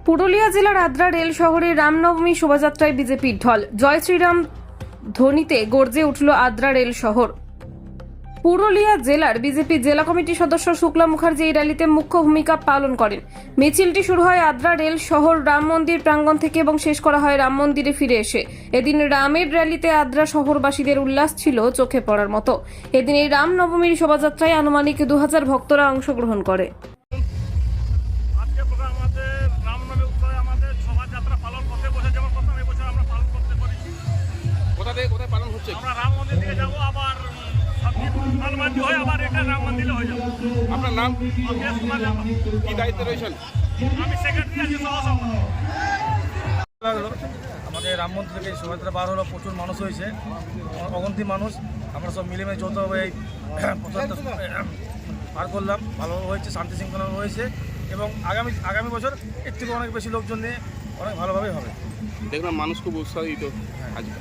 পুরুলিয়া জেলার আদ্রা রেল শহরে রামনবমী শোভাযাত্রায় বিজেপির ঢল। জয় শ্রীরাম ধ্বনিতে গর্জে উঠল আদ্রা রেল শহর। পুরুলিয়া জেলার বিজেপি জেলা কমিটির সদস্য শুক্লা মুখার্জি এই র্যালিতে মুখ্য ভূমিকা পালন করেন। মিছিলটি শুরু হয় আদ্রা রেল শহর রাম মন্দির প্রাঙ্গণ থেকে এবং শেষ করা হয় রাম মন্দিরে ফিরে এসে। এদিন রামের র্যালিতে আদ্রা শহরবাসীদের উল্লাস ছিল চোখে পড়ার মতো। এদিন এই রামনবমীর শোভাযাত্রায় আনুমানিক 2000 ভক্তরা অংশগ্রহণ করে। আজকে প্রোগ্রাম আমাদের রামনবমী উৎসবে আমাদের শোভাযাত্রা পালন করতে বসে যেমন প্রথম এবছর আমরা পালন করতে পেরেছি। কোথায় পালন হচ্ছে? আমরা রাম মন্দির থেকে যাবো, আবার লালমান্দি হয়ে আবার এটা রাম মন্দিরে হয়ে যাবো। আপনার নাম? অখিলেশ কুমার যাদব। কি দায়িত্বে রয়েছেন? আমি সেক্রেটারি আছি সহসভাপতি। আমাদের রাম মন্দির থেকে শোভাযাত্রা বার হলো, প্রচুর মানুষ হয়েছে, অগন্তি মানুষ। আমরা সব মিলেমিশে যৌথভাবে এই পথযাত্রা পার করলাম। ভালোভাবে হয়েছে, শান্তি শৃঙ্খলা হয়েছে এবং আগামী বছর এর থেকে অনেক বেশি লোকজন নিয়ে অনেক ভালোভাবেই হবে। দেখলাম মানুষ খুব উৎসাহিত,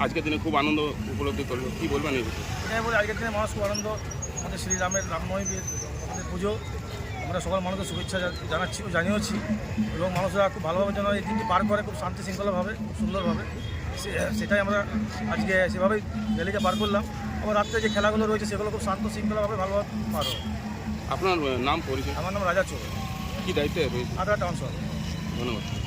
আজকের দিনে খুব আনন্দ উপলব্ধি করলো। কি বলবেন এই বিষয়ে? এটাই বলে আজকের দিনে মানুষ খুব আনন্দ। আমাদের শ্রীরামের রামনবমীর আমাদের পুজো, আমরা সকল মানুষকে শুভেচ্ছা জানাচ্ছি ও জানিয়েছি এবং মানুষরা খুব ভালোভাবে যেন এই দিনটি পার করে, খুব শান্তি শৃঙ্খলাভাবে, খুব সুন্দরভাবে। সেটাই আমরা আজকে সেভাবেই র্যালিকে পার করলাম। আবার রাত্রে যে খেলাগুলো রয়েছে সেগুলো খুব শান্ত শৃঙ্খলাভাবে ভালোভাবে পার হবে। আপনার নাম পরিচয়? আমার নাম রাজা চৌধুরী, কি দায়িত্বে রয়েছে? আদ্রা টাউন শহর। ধন্যবাদ।